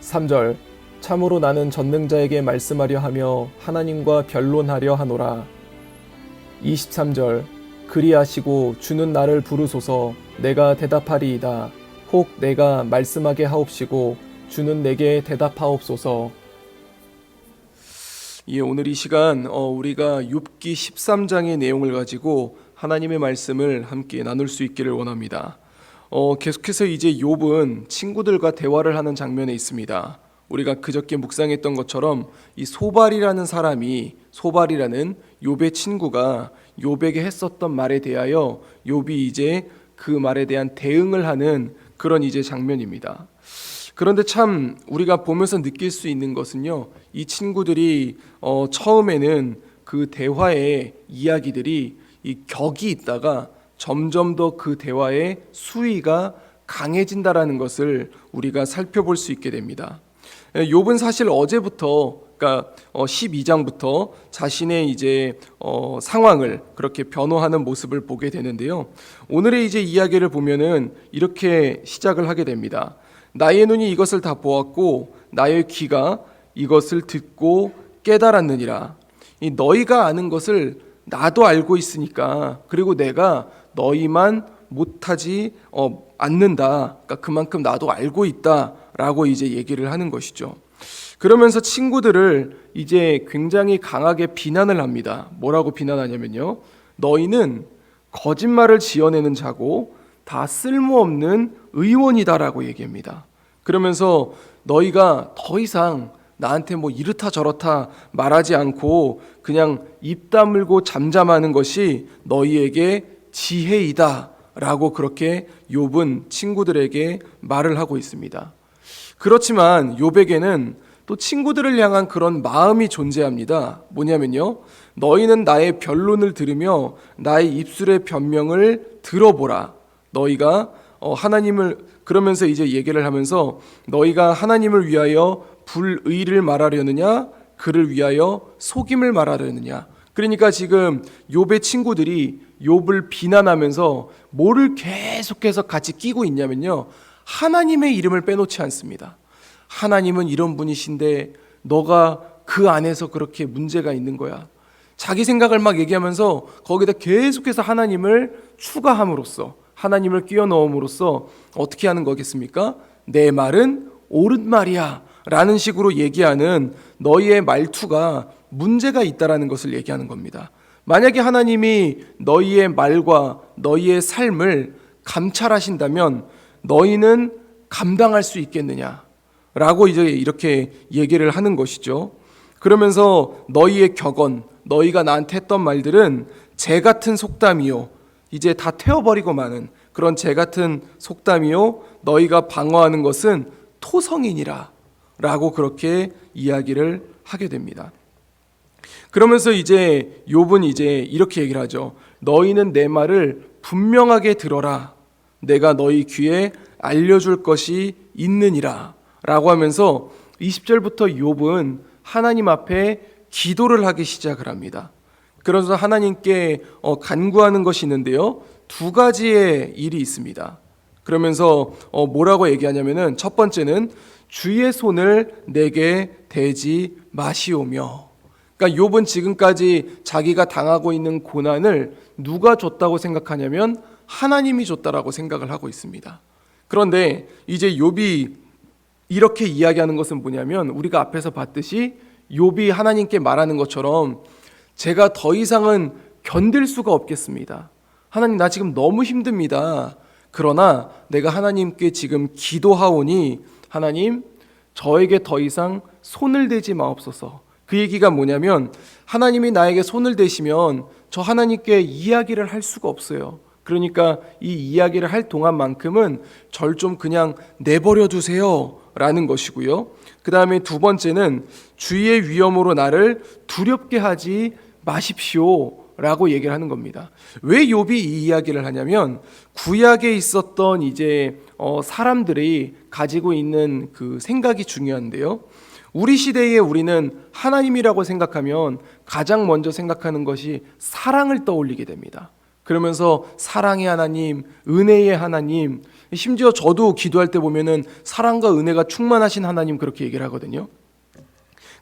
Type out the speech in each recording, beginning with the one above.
3절 참으로 나는 전능자에게 말씀하려 하며 하나님과 변론하려 하노라. 23절 그리하시고 주는 나를 부르소서 내가 대답하리이다. 혹 내가 말씀하게 하옵시고 주는 내게 대답하옵소서. 오늘 이 시간 우리가 욥기 13장의 내용을 가지고 하나님의 말씀을 함께 나눌 수 있기를 원합니다. 계속해서 이제 욥은 친구들과 대화를 하는 장면에 있습니다. 우리가 그저께 묵상했던 것처럼 이 소발이라는 사람이, 소발이라는 욥의 친구가 욥에게 했었던 말에 대하여 욥이 이제 그 말에 대한 대응을 하는 그런 이제 장면입니다. 그런데 참 우리가 보면서 느낄 수 있는 것은요, 이 친구들이 처음에는 그 대화의 이야기들이 이 격이 있다가 점점 더 그 대화의 수위가 강해진다라는 것을 우리가 살펴볼 수 있게 됩니다. 욥은 사실 어제부터, 그러니까 12장부터 자신의 이제 상황을 그렇게 변호하는 모습을 보게 되는데요. 오늘의 이제 이야기를 보면은 이렇게 시작을 하게 됩니다. 나의 눈이 이것을 다 보았고 나의 귀가 이것을 듣고 깨달았느니라. 이 너희가 아는 것을 나도 알고 있으니까, 그리고 내가 너희만 못하지 않는다. 그러니까 그만큼 나도 알고 있다라고 이제 얘기를 하는 것이죠. 그러면서 친구들을 이제 굉장히 강하게 비난을 합니다. 뭐라고 비난하냐면요, 너희는 거짓말을 지어내는 자고 다 쓸모없는 의원이다라고 얘기합니다. 그러면서 너희가 더 이상 나한테 뭐 이렇다 저렇다 말하지 않고 그냥 입 다물고 잠잠하는 것이 너희에게 지혜이다 라고 그렇게 욥은 친구들에게 말을 하고 있습니다. 그렇지만 욥에게는 또 친구들을 향한 그런 마음이 존재합니다. 뭐냐면요, 너희는 나의 변론을 들으며 나의 입술의 변명을 들어보라. 너희가 하나님을, 그러면서 이제 얘기를 하면서 너희가 하나님을 위하여 불의를 말하려느냐 그를 위하여 속임을 말하려느냐. 그러니까 지금 욥의 친구들이 욥을 비난하면서 뭐를 계속해서 같이 끼고 있냐면요, 하나님의 이름을 빼놓지 않습니다. 하나님은 이런 분이신데 너가 그 안에서 그렇게 문제가 있는 거야. 자기 생각을 막 얘기하면서 거기다 계속해서 하나님을 추가함으로써, 하나님을 끼워 넣음으로써 어떻게 하는 거겠습니까? 내 말은 옳은 말이야 라는 식으로 얘기하는 너희의 말투가 문제가 있다라는 것을 얘기하는 겁니다. 만약에 하나님이 너희의 말과 너희의 삶을 감찰하신다면 너희는 감당할 수 있겠느냐 라고 이제 이렇게 얘기를 하는 것이죠. 그러면서 너희의 격언, 너희가 나한테 했던 말들은 재 같은 속담이요, 이제 다 태워버리고 마는 그런 재 같은 속담이요, 너희가 방어하는 것은 토성이니라 라고 그렇게 이야기를 하게 됩니다. 그러면서 이제 욥은 이제 이렇게 얘기를 하죠. 너희는 내 말을 분명하게 들어라. 내가 너희 귀에 알려줄 것이 있느니라 라고 하면서 20절부터 욥은 하나님 앞에 기도를 하기 시작을 합니다. 그래서 하나님께 간구하는 것이 있는데요, 두 가지의 일이 있습니다. 그러면서 뭐라고 얘기하냐면은, 첫 번째는 주의 손을 내게 대지 마시오며. 그러니까 욥은 지금까지 자기가 당하고 있는 고난을 누가 줬다고 생각하냐면 하나님이 줬다라고 생각을 하고 있습니다. 그런데 이제 욥이 이렇게 이야기하는 것은 뭐냐면, 우리가 앞에서 봤듯이 욥이 하나님께 말하는 것처럼 제가 더 이상은 견딜 수가 없겠습니다. 하나님, 나 지금 너무 힘듭니다. 그러나 내가 하나님께 지금 기도하오니 하나님, 저에게 더 이상 손을 대지 마옵소서. 그 얘기가 뭐냐면, 하나님이 나에게 손을 대시면 저 하나님께 이야기를 할 수가 없어요. 그러니까 이 이야기를 할 동안만큼은 절 좀 그냥 내버려 두세요 라는 것이고요. 그 다음에 두 번째는 주의 위엄으로 나를 두렵게 하지 마십시오 라고 얘기를 하는 겁니다. 왜 욥이 이 이야기를 하냐면, 구약에 있었던 이제 사람들이 가지고 있는 그 생각이 중요한데요, 우리 시대에 우리는 하나님이라고 생각하면 가장 먼저 생각하는 것이 사랑을 떠올리게 됩니다. 그러면서 사랑의 하나님, 은혜의 하나님, 심지어 저도 기도할 때 보면은 사랑과 은혜가 충만하신 하나님 그렇게 얘기를 하거든요.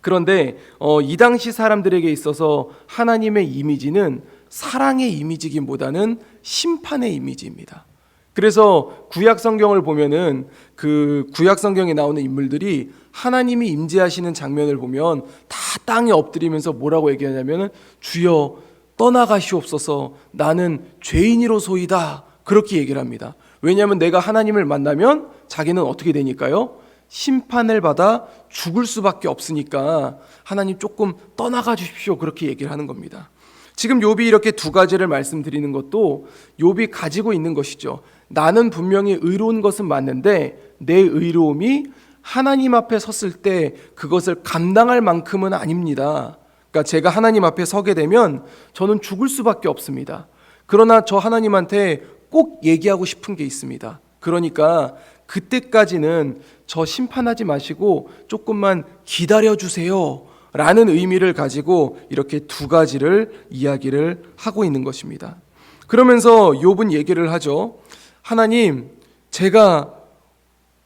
그런데 이 당시 사람들에게 있어서 하나님의 이미지는 사랑의 이미지기보다는 심판의 이미지입니다. 그래서 구약 성경을 보면은 그 구약 성경에 나오는 인물들이 하나님이 임재하시는 장면을 보면 다 땅에 엎드리면서 뭐라고 얘기하냐면은 주여 떠나가시옵소서 나는 죄인이로소이다 그렇게 얘기를 합니다. 왜냐하면 내가 하나님을 만나면 자기는 어떻게 되니까요? 심판을 받아 죽을 수밖에 없으니까 하나님 조금 떠나가 주십시오 그렇게 얘기를 하는 겁니다. 지금 욥이 이렇게 두 가지를 말씀드리는 것도 욥이 가지고 있는 것이죠. 나는 분명히 의로운 것은 맞는데 내 의로움이 하나님 앞에 섰을 때 그것을 감당할 만큼은 아닙니다. 그러니까 제가 하나님 앞에 서게 되면 저는 죽을 수밖에 없습니다. 그러나 저 하나님한테 꼭 얘기하고 싶은 게 있습니다. 그러니까 그때까지는 저 심판하지 마시고 조금만 기다려주세요 라는 의미를 가지고 이렇게 두 가지를 이야기를 하고 있는 것입니다. 그러면서 욥은 얘기를 하죠. 하나님, 제가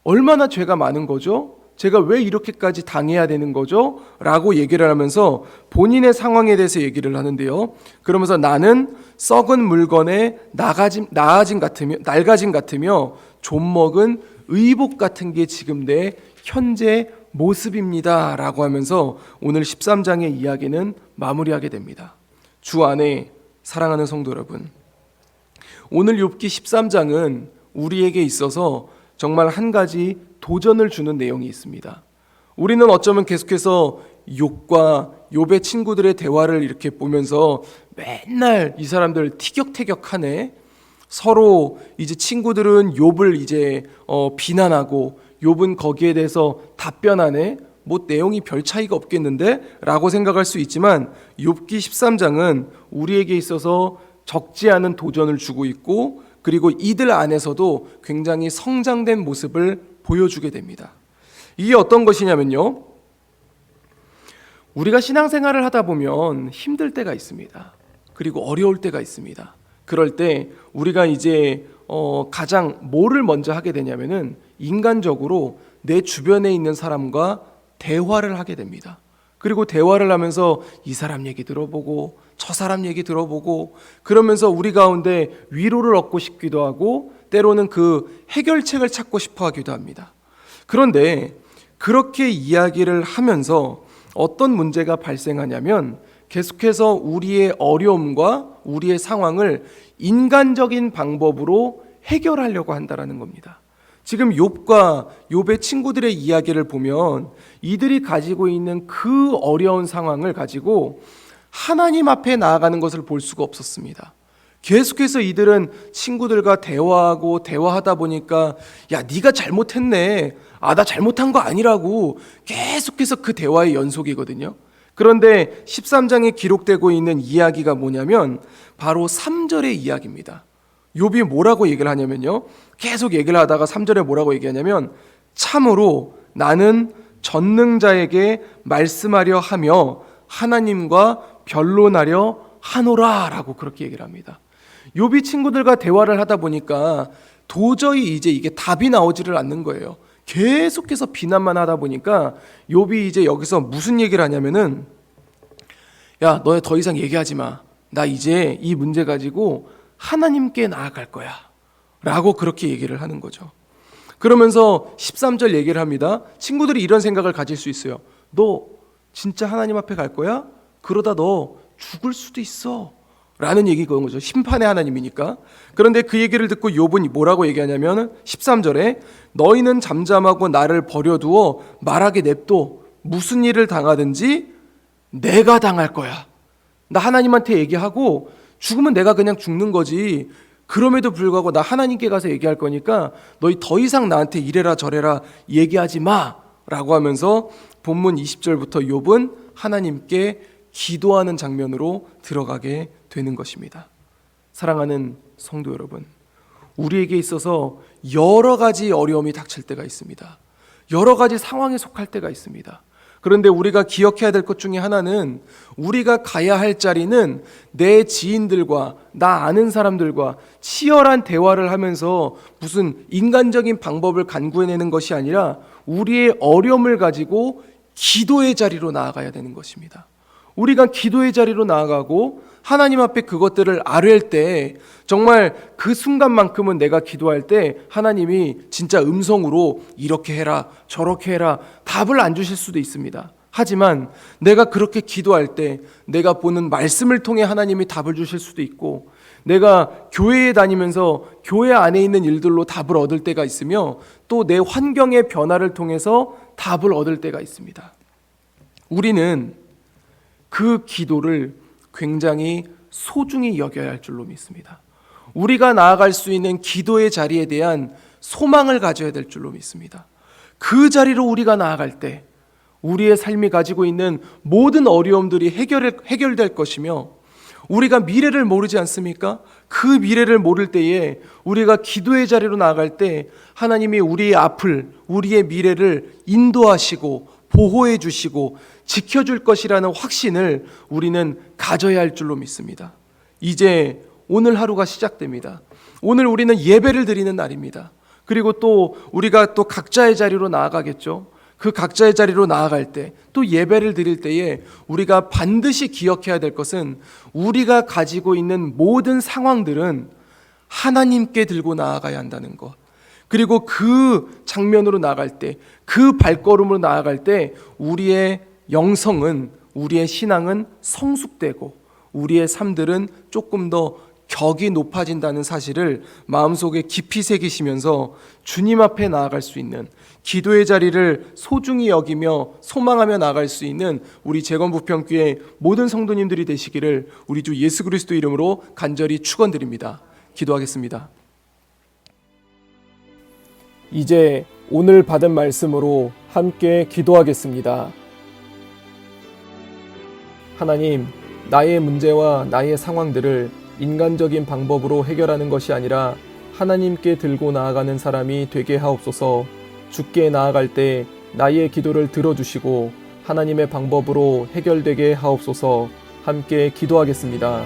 얼마나 죄가 많은 거죠? 제가 왜 이렇게까지 당해야 되는 거죠? 라고 얘기를 하면서 본인의 상황에 대해서 얘기를 하는데요. 그러면서 나는 썩은 물건에 낡아짐 같으며 좀 먹은 의복 같은 게 지금 내 현재 모습입니다 라고 하면서 오늘 13장의 이야기는 마무리하게 됩니다. 주 안에 사랑하는 성도 여러분, 오늘 욥기 13장은 우리에게 있어서 정말 한 가지 도전을 주는 내용이 있습니다. 우리는 어쩌면 계속해서 욥과 욥의 친구들의 대화를 이렇게 보면서 맨날 이 사람들 티격태격하네. 서로 이제 친구들은 욥을 이제 비난하고 욥은 거기에 대해서 답변하네. 뭐 내용이 별 차이가 없겠는데? 라고 생각할 수 있지만 욥기 13장은 우리에게 있어서 적지 않은 도전을 주고 있고 그리고 이들 안에서도 굉장히 성장된 모습을 보여주게 됩니다. 이게 어떤 것이냐면요. 우리가 신앙생활을 하다 보면 힘들 때가 있습니다. 그리고 어려울 때가 있습니다. 그럴 때 우리가 이제 가장 뭐를 먼저 하게 되냐면은 인간적으로 내 주변에 있는 사람과 대화를 하게 됩니다. 그리고 대화를 하면서 이 사람 얘기 들어보고 저 사람 얘기 들어보고 그러면서 우리 가운데 위로를 얻고 싶기도 하고 때로는 그 해결책을 찾고 싶어 하기도 합니다. 그런데 그렇게 이야기를 하면서 어떤 문제가 발생하냐면 계속해서 우리의 어려움과 우리의 상황을 인간적인 방법으로 해결하려고 한다는 겁니다. 지금 욥과 욥의 친구들의 이야기를 보면 이들이 가지고 있는 그 어려운 상황을 가지고 하나님 앞에 나아가는 것을 볼 수가 없었습니다. 계속해서 이들은 친구들과 대화하다 보니까 야 네가 잘못했네. 나 잘못한 거 아니라고 계속해서 그 대화의 연속이거든요. 그런데 13장에 기록되고 있는 이야기가 뭐냐면 바로 3절의 이야기입니다. 욥이 뭐라고 얘기를 하냐면요. 계속 얘기를 하다가 3절에 뭐라고 얘기하냐면 참으로 나는 전능자에게 말씀하려 하며 하나님과 변론하려 하노라 라고 그렇게 얘기를 합니다. 욥이 친구들과 대화를 하다 보니까 도저히 이제 이게 답이 나오지를 않는 거예요. 계속해서 비난만 하다 보니까 욥이 이제 여기서 무슨 얘기를 하냐면은 야, 너 더 이상 얘기하지 마. 나 이제 이 문제 가지고 하나님께 나아갈 거야. 라고 그렇게 얘기를 하는 거죠. 그러면서 13절 얘기를 합니다. 친구들이 이런 생각을 가질 수 있어요. 너 진짜 하나님 앞에 갈 거야? 그러다 너 죽을 수도 있어. 라는 얘기가 온 거죠. 심판의 하나님이니까. 그런데 그 얘기를 듣고 욥은 뭐라고 얘기하냐면 13절에 너희는 잠잠하고 나를 버려두어 말하게 냅둬. 무슨 일을 당하든지 내가 당할 거야. 나 하나님한테 얘기하고 죽으면 내가 그냥 죽는 거지. 그럼에도 불구하고 나 하나님께 가서 얘기할 거니까 너희 더 이상 나한테 이래라 저래라 얘기하지 마 라고 하면서 본문 20절부터 욥은 하나님께 기도하는 장면으로 들어가게 되는 것입니다. 사랑하는 성도 여러분, 우리에게 있어서 여러 가지 어려움이 닥칠 때가 있습니다. 여러 가지 상황에 속할 때가 있습니다. 그런데 우리가 기억해야 될 것 중에 하나는 우리가 가야 할 자리는 내 지인들과 나 아는 사람들과 치열한 대화를 하면서 무슨 인간적인 방법을 간구해내는 것이 아니라 우리의 어려움을 가지고 기도의 자리로 나아가야 되는 것입니다. 우리가 기도의 자리로 나아가고 하나님 앞에 그것들을 아뢰을 때 정말 그 순간만큼은 내가 기도할 때 하나님이 진짜 음성으로 이렇게 해라 저렇게 해라 답을 안 주실 수도 있습니다. 하지만 내가 그렇게 기도할 때 내가 보는 말씀을 통해 하나님이 답을 주실 수도 있고, 내가 교회에 다니면서 교회 안에 있는 일들로 답을 얻을 때가 있으며 또 내 환경의 변화를 통해서 답을 얻을 때가 있습니다. 우리는 그 기도를 굉장히 소중히 여겨야 할 줄로 믿습니다. 우리가 나아갈 수 있는 기도의 자리에 대한 소망을 가져야 될 줄로 믿습니다. 그 자리로 우리가 나아갈 때 우리의 삶이 가지고 있는 모든 어려움들이 해결될 것이며, 우리가 미래를 모르지 않습니까? 그 미래를 모를 때에 우리가 기도의 자리로 나아갈 때 하나님이 우리의 앞을, 우리의 미래를 인도하시고 보호해 주시고 지켜줄 것이라는 확신을 우리는 가져야 할 줄로 믿습니다. 이제 오늘 하루가 시작됩니다. 오늘 우리는 예배를 드리는 날입니다. 그리고 또 우리가 또 각자의 자리로 나아가겠죠. 그 각자의 자리로 나아갈 때, 또 예배를 드릴 때에 우리가 반드시 기억해야 될 것은 우리가 가지고 있는 모든 상황들은 하나님께 들고 나아가야 한다는 것. 그리고 그 장면으로 나아갈 때, 그 발걸음으로 나아갈 때 우리의 영성은, 우리의 신앙은 성숙되고 우리의 삶들은 조금 더 격이 높아진다는 사실을 마음속에 깊이 새기시면서 주님 앞에 나아갈 수 있는, 기도의 자리를 소중히 여기며 소망하며 나아갈 수 있는 우리 재건부평교회 모든 성도님들이 되시기를 우리 주 예수 그리스도 이름으로 간절히 축원드립니다. 기도하겠습니다. 이제 오늘 받은 말씀으로 함께 기도하겠습니다. 하나님, 나의 문제와 나의 상황들을 인간적인 방법으로 해결하는 것이 아니라 하나님께 들고 나아가는 사람이 되게 하옵소서. 주께 나아갈 때 나의 기도를 들어주시고 하나님의 방법으로 해결되게 하옵소서. 함께 기도하겠습니다.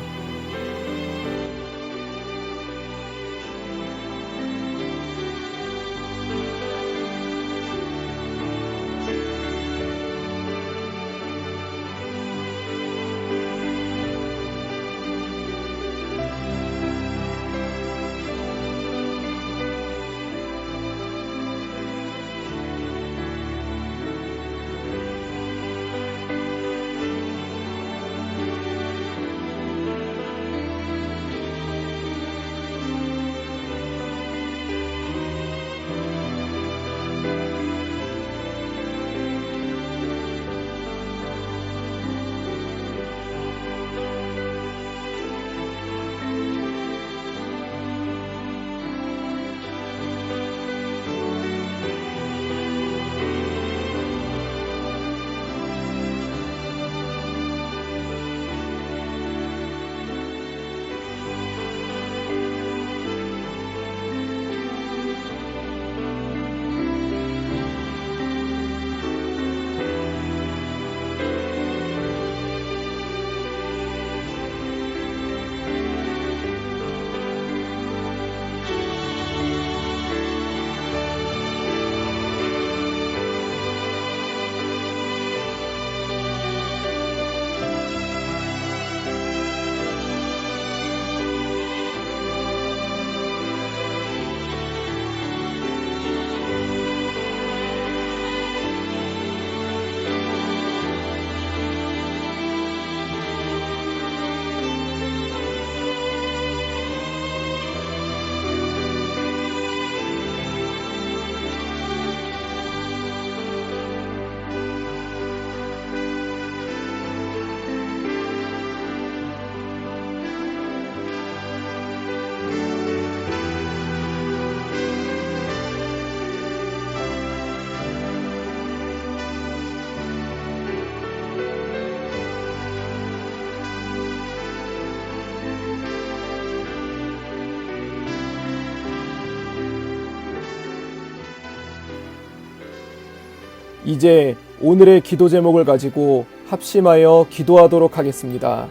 이제 오늘의 기도 제목을 가지고 합심하여 기도하도록 하겠습니다.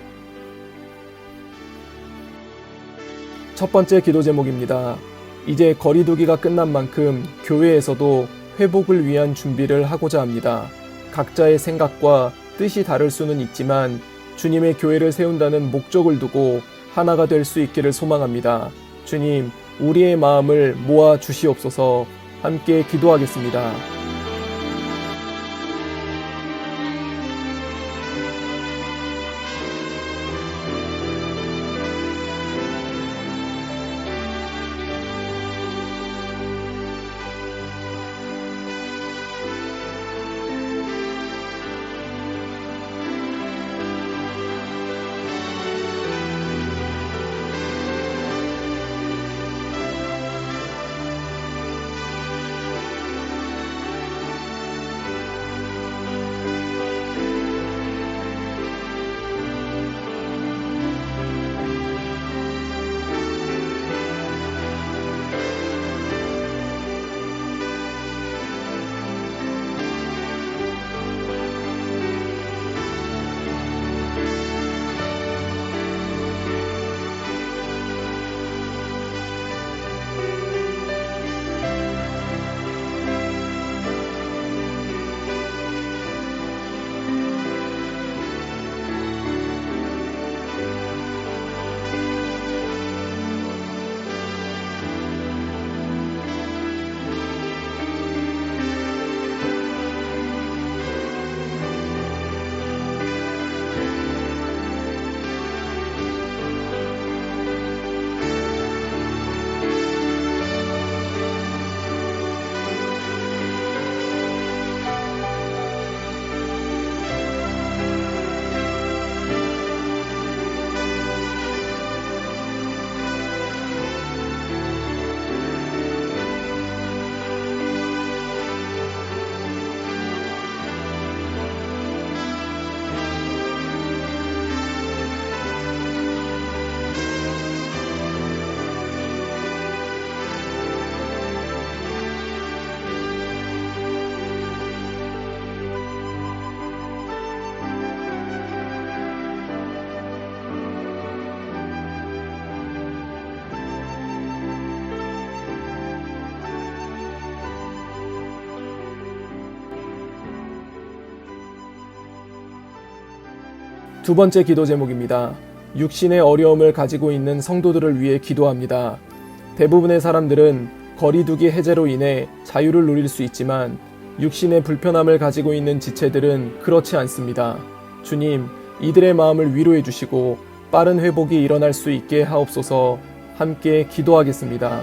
첫 번째 기도 제목입니다. 이제 거리두기가 끝난 만큼 교회에서도 회복을 위한 준비를 하고자 합니다. 각자의 생각과 뜻이 다를 수는 있지만 주님의 교회를 세운다는 목적을 두고 하나가 될 수 있기를 소망합니다. 주님, 우리의 마음을 모아 주시옵소서. 함께 기도하겠습니다. 두 번째 기도 제목입니다. 육신의 어려움을 가지고 있는 성도들을 위해 기도합니다. 대부분의 사람들은 거리두기 해제로 인해 자유를 누릴 수 있지만 육신의 불편함을 가지고 있는 지체들은 그렇지 않습니다. 주님, 이들의 마음을 위로해 주시고 빠른 회복이 일어날 수 있게 하옵소서. 함께 기도하겠습니다.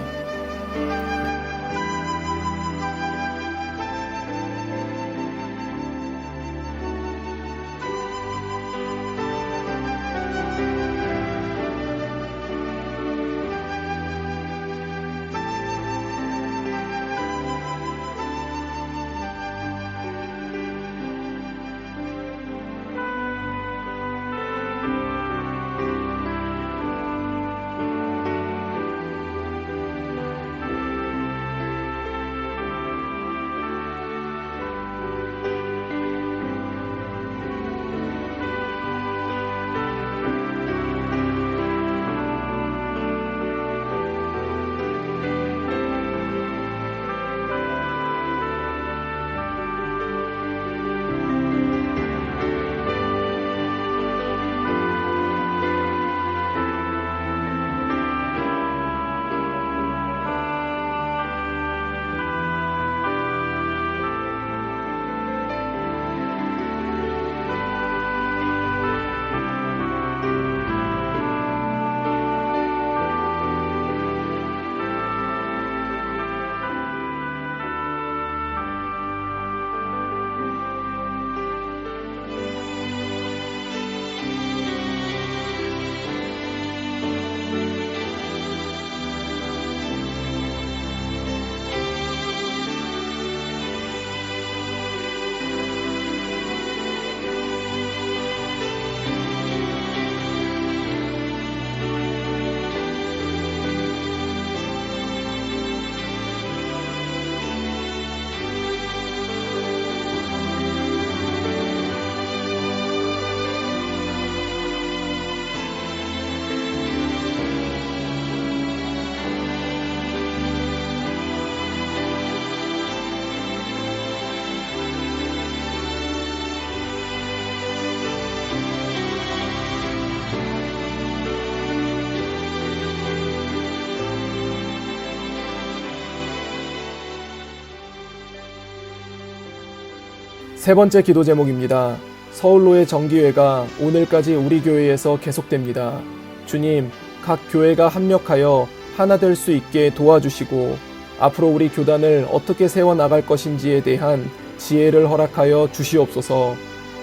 세 번째 기도 제목입니다. 서울로의 정기회가 오늘까지 우리 교회에서 계속됩니다. 주님, 각 교회가 합력하여 하나 될 수 있게 도와주시고 앞으로 우리 교단을 어떻게 세워나갈 것인지에 대한 지혜를 허락하여 주시옵소서.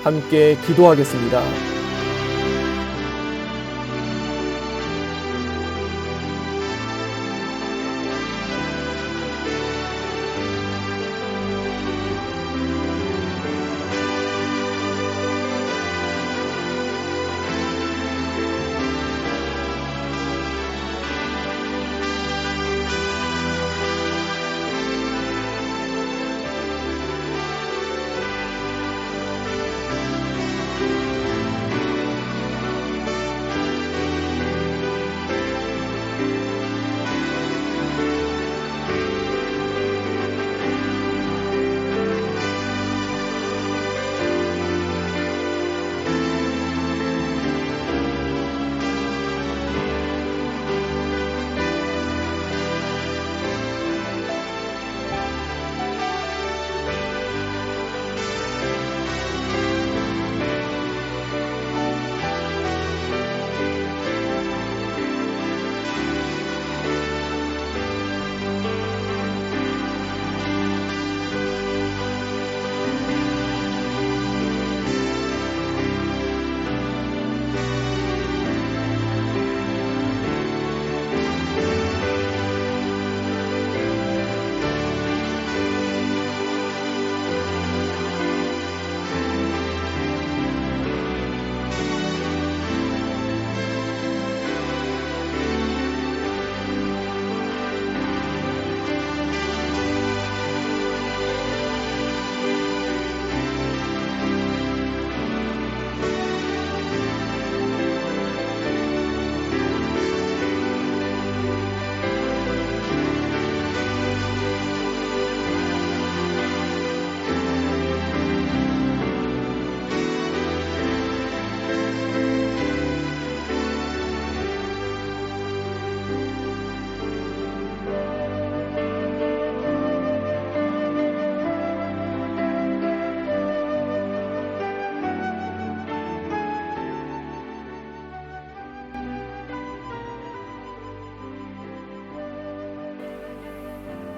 함께 기도하겠습니다.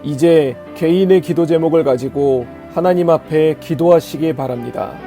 이제 개인의 기도 제목을 가지고 하나님 앞에 기도하시기 바랍니다.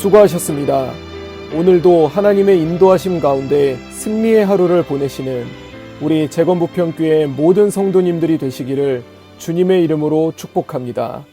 수고하셨습니다. 오늘도 하나님의 인도하심 가운데 승리의 하루를 보내시는 우리 재건부평교회 모든 성도님들이 되시기를 주님의 이름으로 축복합니다.